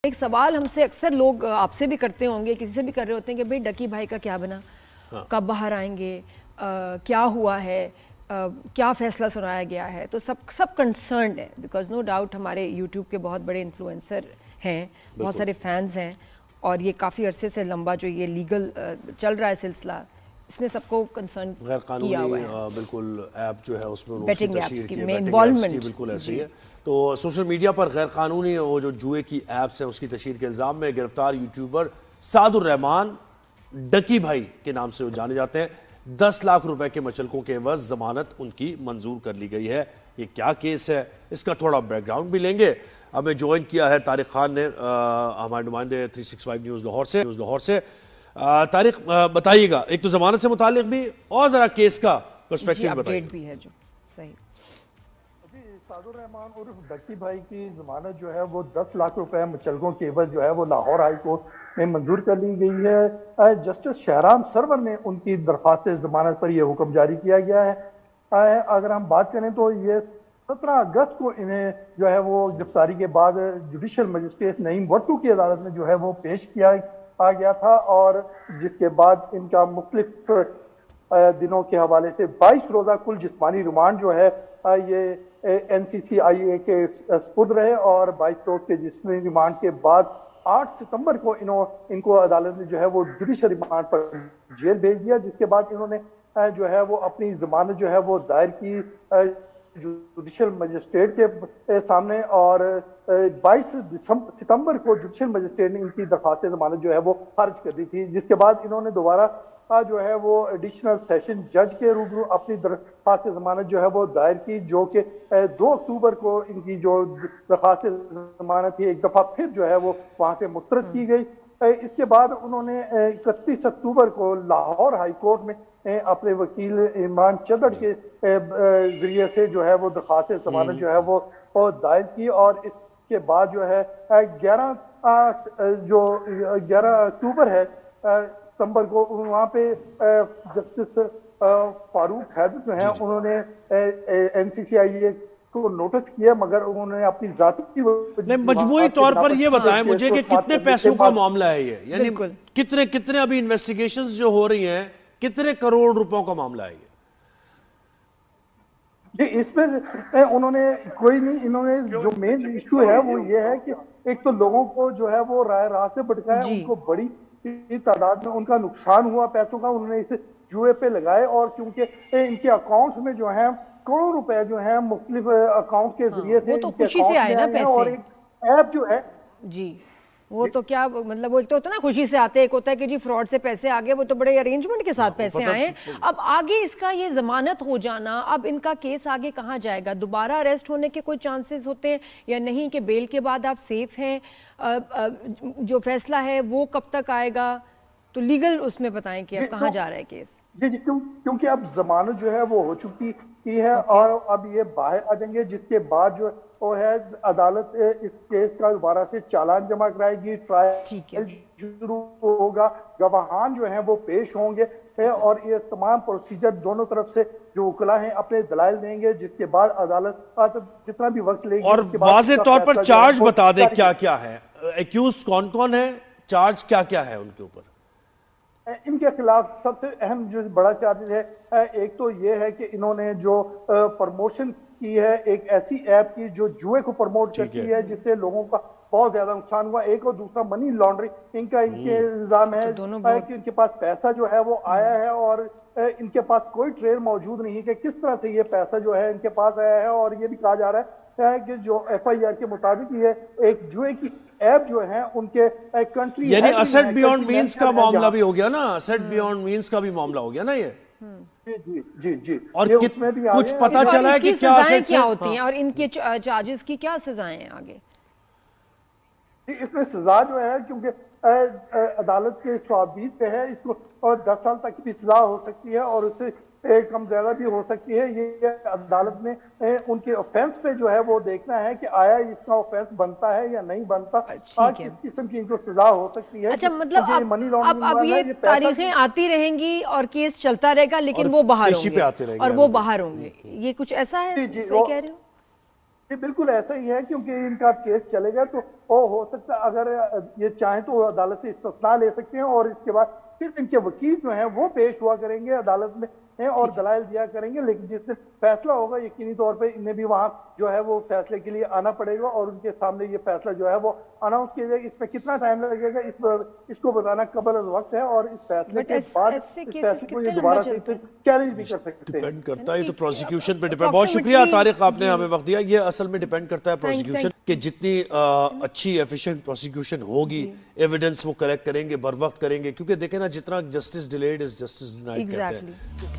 एक सवाल हमसे अक्सर लोग आपसे भी करते होंगे, किसी से भी कर रहे होते हैं कि भाई डकी भाई का क्या बना, कब बाहर आएंगे, क्या हुआ है, क्या फ़ैसला सुनाया गया है। तो सब कंसर्न्ड है बिकॉज नो डाउट हमारे यूट्यूब के बहुत बड़े इन्फ्लुएंसर हैं, बहुत सारे फैंस हैं और ये काफ़ी अरसे से लंबा जो ये लीगल चल रहा है सिलसिला, इसने सबको कंसर्न किया हुआ है। बिल्कुल ऐप जो है उसमें बेटिंग ऐप्स की इन्वॉल्वमेंट बिल्कुल ऐसे ही है। तो सोशल मीडिया पर गैर कानूनी वो जो जुए की ऐप्स हैं उसकी तशहीर के इल्ज़ाम में गिरफ्तार यूट्यूबर सादुर रहमान डकी भाई के नाम से वो जाने जाते हैं, 10 लाख रुपए के मचलकों के एवज जमानत उनकी मंजूर कर ली गई है। ये क्या केस है, इसका थोड़ा बैकग्राउंड भी लेंगे। हमें ज्वाइन किया है तारिक खान ने, हमारे नुमाइंदे 365 न्यूज़ लाहौर से। तारिक बताइएगा, एक तो जमानत से मुतालिक भी और जरा केस का पर्सपेक्टिव बताइए भी है जो सही। सादुर रहमान और डक्की भाई की जमानत जो है वो 10 लाख रुपए मुचलकों के एवज जो है वो लाहौर हाई कोर्ट में मंजूर कर ली गई है। जस्टिस शहराम सरवर ने उनकी दरख्वास्त जमानत पर यह हुक्म जारी किया गया है। अगर हम बात करें तो ये 17 अगस्त को इन्हें जो है वो गिरफ्तारी के बाद जुडिशल मजिस्ट्रेट नईम वट्टू की अदालत में जो है वो पेश किया आ गया था और जिसके बाद इनका मुख्तलिफ दिनों के हवाले से 22 रोजा कुल जिस्मानी रिमांड जो है ये NCCIA के सपुर्द रहे और 22 रोज के जिस्मानी रिमांड के बाद 8 सितंबर को इनको अदालत ने जो है वो जुडिशल रिमांड पर जेल भेज दिया, जिसके बाद इन्होंने जो है वो अपनी जमानत जो है वो दायर की जुडिशल मजिस्ट्रेट के सामने और 22 सितंबर को जुडिशल मजिस्ट्रेट ने इनकी दरख्वास्त जमानत जो है वो खारिज कर दी थी, जिसके बाद इन्होंने दोबारा जो है वो एडिशनल सेशन जज के रूबरू अपनी दरख्वास्त जमानत जो है वो दायर की, जो कि 2 अक्टूबर को इनकी जो दरख्वास्त जमानत थी एक दफा फिर जो है वो वहां से मुस्तरद की गई। इसके बाद उन्होंने 31 अक्टूबर को लाहौर हाई कोर्ट में अपने वकील इमरान चदड़ के जरिए से जो है वो दरख्वास्त जमानत जो है वो दायर की और इसके बाद जो है 11 अक्टूबर है सितंबर को वहाँ पे जस्टिस फारूक हैदर जो है उन्होंने NCCIA को नोटिस किया, मगर उन्होंने अपनी जाती मजमूई तौर पर ये बताएं मुझे कि कितने पैसों का मामला है ये, यानी कितने अभी इन्वेस्टिगेशंस जो हो रही हैं, कितने करोड़ रुपयों का मामला है ये? जी इसमें उन्होंने कोई नहीं, इन्होंने जो मेन इशू है वो ये है कि एक तो लोगों को जो है वो राह से भटकाया, उनको बड़ी तादाद में उनका नुकसान हुआ पैसों का, उन्होंने इसे जुए पे लगाए और क्योंकि इनके अकाउंट्स में जो है करोड़ों रुपए जो है मुख्तलिफ अकाउंट के जरिए से वो तो खुशी से आए ना पैसे, और एक ऐप जो है जी वो तो क्या मतलब वो एक तो होता है ना खुशी से आते, एक होता है कि जी फ्रॉड से पैसे आ गए, वो तो बड़े अरेंजमेंट के साथ पैसे आए। अब आगे इसका ये जमानत हो जाना, अब इनका केस आगे कहाँ जाएगा, दोबारा अरेस्ट होने के कोई चांसेस होते हैं या नहीं, कि बेल के बाद आप सेफ हैं, जो फैसला है वो कब तक आएगा, तो लीगल उसमें बताएं कि अब कहाँ जा रहा है केस। जी क्योंकि अब जमानत जो है वो हो चुकी है और अब ये बाहर आ जाएंगे, जिसके बाद जो वो है अदालत इस केस का दोबारा से चालान जमा कराएगी, ट्रायल शुरू होगा, गवाहान जो है वो पेश होंगे और ये तमाम प्रोसीजर दोनों तरफ से जो वकील हैं अपने दलाइल देंगे, जिसके बाद अदालत जितना भी वक्त लेगी। और वाज़े तौर पर चार्ज बता दे क्या क्या है, एक्यूज कौन कौन है, चार्ज क्या क्या है उनके ऊपर? इनके खिलाफ सबसे अहम जो बड़ा चार्ज है एक तो ये है कि इन्होंने जो प्रमोशन की है एक ऐसी ऐप की जो जुए को प्रमोट करती है, जिससे लोगों का बहुत ज्यादा नुकसान हुआ, एक और दूसरा मनी लॉन्ड्रिंग इनका इनके इल्जाम है कि इनके पास पैसा जो है वो आया है और इनके पास कोई ट्रेल मौजूद नहीं है कि किस तरह से ये पैसा जो है इनके पास आया है। और ये भी कहा जा रहा है कि जो FIR के मुताबिक ये एक जुए की ऐप जो है उनके कंट्री, यानी असेट बियॉन्ड मींस का मामला भी हो गया ना, असेट बियॉन्ड मींस का भी मामला हो गया ना ये। जी और कुछ पता चला है कि क्या असेट्स क्या होती हैं और इनके चार्जेस की क्या सजाएं हैं आगे? इसमें सजा जो है क्योंकि अदालत के स्वाबीत पे है, इसको और 10 साल तक की सजा हो सकती है और उससे कम ज्यादा भी हो सकती है। ये अदालत ने उनके ऑफेंस पे जो है वो देखना है कि आया इसका ऑफेंस बनता है या नहीं बनता, किस किस्म की इनको सजा हो सकती है। अच्छा मतलब अब ये तारीखें आती रहेंगी और केस चलता रहेगा, लेकिन वो बाहर होंगे और वो बाहर होंगे, ये कुछ ऐसा है? सही कह रहे हो? बिल्कुल ऐसा ही है क्योंकि इनका केस चलेगा तो वो हो सकता है, अगर ये चाहें तो अदालत से इस्तिस्ना ले सकते हैं और इसके बाद फिर इनके वकील जो हैं वो पेश हुआ करेंगे अदालत में और दलाइल दिया करेंगे। लेकिन जिस दिन फैसला होगा यकीनी तौर पे इन्हें भी वहां जो है वो फैसले के लिए आना पड़ेगा और उनके सामने ये फैसला जो है वो अनाउंस किया जाएगा। इसमें कितना टाइम लगेगा इसको बताना कबल वक्त है और इस फैसले के बाद इस फैसले को ये दोबारा से चैलेंज भी कर सकते हैं। डिपेंड करता है, ये तो प्रोसिक्यूशन पे डिपेंड। बहुत शुक्रिया तारिक, आपने हमें वक्त दिया। ये असल में डिपेंड करता है प्रोसिक्यूशन कि जितनी अच्छी एफिशिएंट प्रोसिक्यूशन होगी, एविडेंस वो कलेक्ट करेंगे, बर वक्त करेंगे, क्योंकि देखें ना जितना justice delayed is justice denied कहते हैं।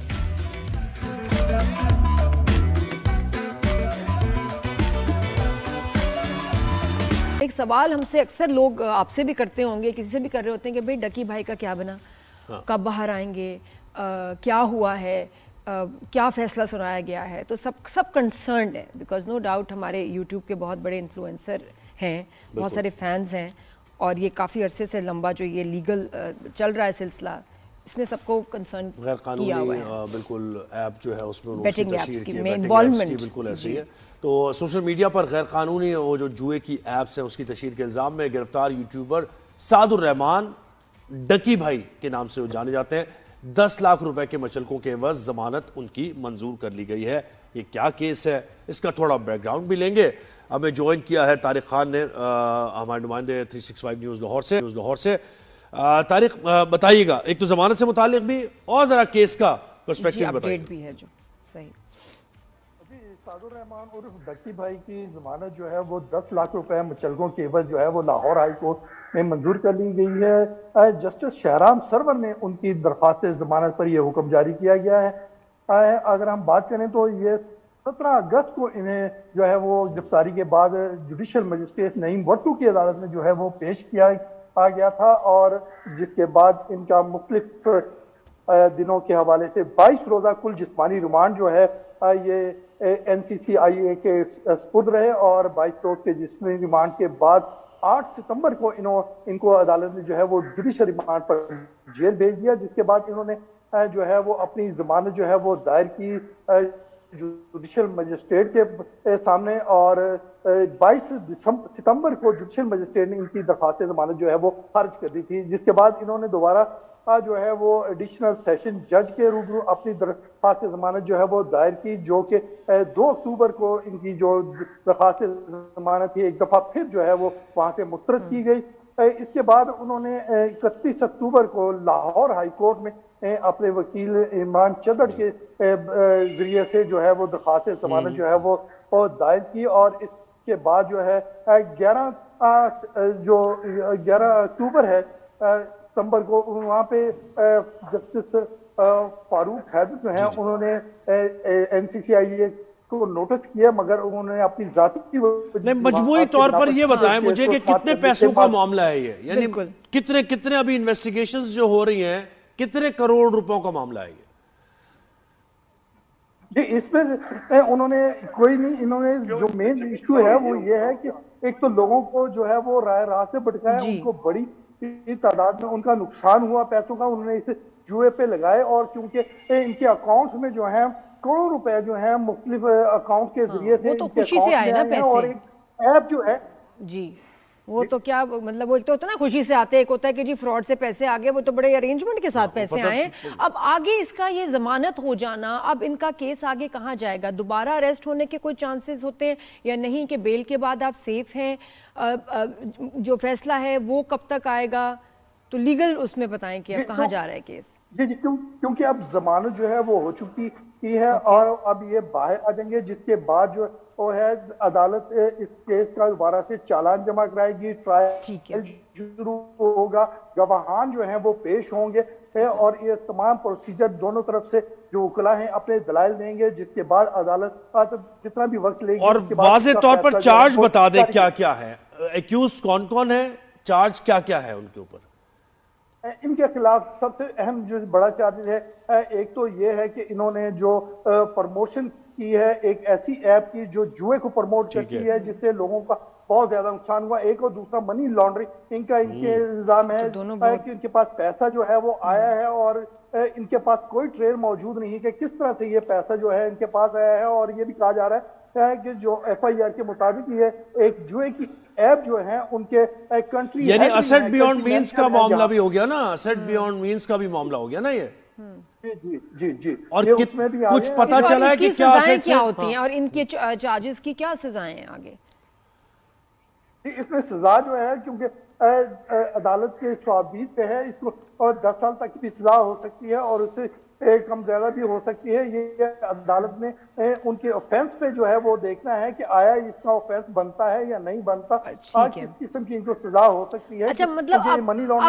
एक सवाल हमसे अक्सर लोग आपसे भी करते होंगे, किसी से भी कर रहे होते हैं कि भाई डकी भाई का क्या बना, कब बाहर आएंगे, क्या हुआ है, क्या फैसला सुनाया गया है। तो सब कंसर्न्ड है, बिकॉज नो डाउट हमारे यूट्यूब के बहुत बड़े इन्फ्लुएंसर हैं, बहुत सारे फैंस हैं और ये काफ़ी अरसे से लंबा जो ये लीगल चल रहा है सिलसिला, इसने सबको कंसर्न किया हुआ है। बिल्कुल ऐप जो है उसमें बेटिंग ऐप्स की इन्वॉल्वमेंट बिल्कुल ऐसी है। तो सोशल मीडिया पर गैर कानूनी वो जो जुए की ऐप्स है उसकी तशहीर के इल्जाम में गिरफ्तार यूट्यूबर सादुर रहमान डकी भाई के नाम से वो जाने जाते हैं, 10 लाख रुपए के मचलकों के एवज जमानत उनकी मंजूर कर ली गई है। ये क्या केस है, इसका थोड़ा बैकग्राउंड भी लेंगे। हमें ज्वाइन किया है तारिक खान ने, हमारे नुमाइंदे 365 न्यूज़ लाहौर से। तारिक बताइएगा, एक तो जमानत से मुतालिक भी और जरा केस का पर्सपेक्टिव बताइए भी है जो सही। अभी सादुर रहमान और डक्की भाई की जमानत जो है वो 10 लाख रुपए मुचलकों के एवज जो है वो लाहौर हाई कोर्ट में मंजूर कर ली गई है। जस्टिस शहराम सरवर ने उनकी दरख्वास्त जमानत पर यह हुक्म जारी किया गया है। अगर हम बात करें तो ये 17 अगस्त को इन्हें जो है वो गिरफ्तारी के बाद जुडिशल मजिस्ट्रेट नईम वट्टू की अदालत में जो है वो पेश किया आ गया था और जिसके बाद इनका मुख्तलिफ दिनों के हवाले से 22 रोजा कुल जिस्मानी रिमांड जो है ये NCCIA के सपुर्द रहे और 22 रोज के जिस्मानी रिमांड के बाद 8 सितंबर को इनको अदालत ने जो है वो जुडिशल रिमांड पर जेल भेज दिया, जिसके बाद इन्होंने जो है वो अपनी जमानत जो है वो दायर की जुडिशल मजिस्ट्रेट के सामने और 22 सितंबर को जुडिशल मजिस्ट्रेट ने इनकी दरख्वास्त जमानत जो है वो खारिज कर दी थी, जिसके बाद इन्होंने दोबारा जो है वो एडिशनल सेशन जज के रूबरू अपनी दरख्वास्त जमानत जो है वो दायर की, जो कि 2 अक्टूबर को इनकी जो दरख्वास्त जमानत थी एक दफा फिर जो है वो वहां से मुस्तरद की गई। इसके बाद उन्होंने 31 अक्टूबर को लाहौर हाई कोर्ट में अपने वकील इमरान चदड़ के जरिए से जो है वो दरख्वास्त जमानत जो है वो दायर की और इसके बाद जो है 11 अक्टूबर है सितंबर को वहाँ पे जस्टिस फारूक हैदर जो है उन्होंने NCCIA को नोटिस किया, मगर उन्होंने अपनी जाती मजमूई तौर पर ये बताएं मुझे कि कितने पैसों का मामला है ये, यानी कितने अभी इन्वेस्टिगेशंस जो हो रही हैं, कितने करोड़ रुपयों का मामला है ये? जी इसमें उन्होंने कोई नहीं, इन्होंने जो मेन इशू है वो ये है कि एक तो लोगों को जो है वो राह से भटकाया, उनको बड़ी तादाद में उनका नुकसान हुआ पैसों का, उन्होंने इसे जुए पे लगाए और क्योंकि इनके अकाउंट्स में जो है करोड़ रुपए जो है मुख्तलिफ अकाउंट के जरिए से तो खुशी से आए ना पैसे, और एक ऐप जो है जी वो तो क्या मतलब वो एक तो होता है ना खुशी से आते, एक होता है कि जी फ्रॉड से पैसे आ गए, वो तो बड़े अरेंजमेंट के साथ पैसे आए। अब आगे इसका ये जमानत हो जाना, अब इनका केस आगे कहाँ जाएगा, दोबारा अरेस्ट होने के कोई चांसेस होते हैं या नहीं, कि बेल के बाद आप सेफ हैं, जो फैसला है वो कब तक आएगा, तो लीगल उसमें बताएं कि अब कहाँ जा रहा है केस। जी क्योंकि अब जमानत जो है वो हो चुकी है और अब ये बाहर आ जाएंगे, जिसके बाद जो वो है अदालत इस केस का दोबारा से चालान जमा कराएगी, ट्रायल शुरू होगा, गवाहान जो है वो पेश होंगे और ये तमाम प्रोसीजर दोनों तरफ से जो वकील हैं अपने दलाइल देंगे, जिसके बाद अदालत जितना भी वक्त लेगी। और वाज़े तौर पर चार्ज बता दें क्या क्या है, एक्यूज कौन कौन है, चार्ज क्या क्या है उनके ऊपर? इनके खिलाफ सबसे अहम जो बड़ा चार्ज है, एक तो ये है कि इन्होंने जो प्रमोशन की है एक ऐसी ऐप की जो जुए को प्रमोट करती है, जिससे लोगों का बहुत ज्यादा नुकसान हुआ, एक और दूसरा मनी लॉन्ड्रिंग इनका इनके इल्जाम है कि इनके पास पैसा जो है वो आया है और इनके पास कोई ट्रेल मौजूद नहीं है कि किस तरह से ये पैसा जो है इनके पास आया है, और ये भी कहा जा रहा है कि जो FIR के मुताबिक ये एक जुए की ऐप जो है उनके कंट्री यानी असेट बियॉन्ड मींस का मामला भी हो गया ना, असेट बियॉन्ड मींस का भी मामला हो गया ना ये। जी जी जी जी। और ये उसमें भी आ कुछ गए पता हैं। चला है कि इनकी क्या सजाएं assets क्या हैं? होती हैं और इनके चार्जेस की क्या सजाएं हैं आगे? जी, इसमें सजा जो है क्योंकि अदालत के स्वाबीद पे है इसको, और 10 साल तक की भी सजा हो सकती है और उससे कम ज्यादा भी हो सकती है। ये अदालत में उनके ऑफेंस पे जो है वो देखना है कि आया इसका ऑफेंस बनता है या नहीं बनता, ठीक है। किस किस्म की इनको सजा हो सकती है। अच्छा, मतलब क्योंकि मनी लॉन्ड्रिंग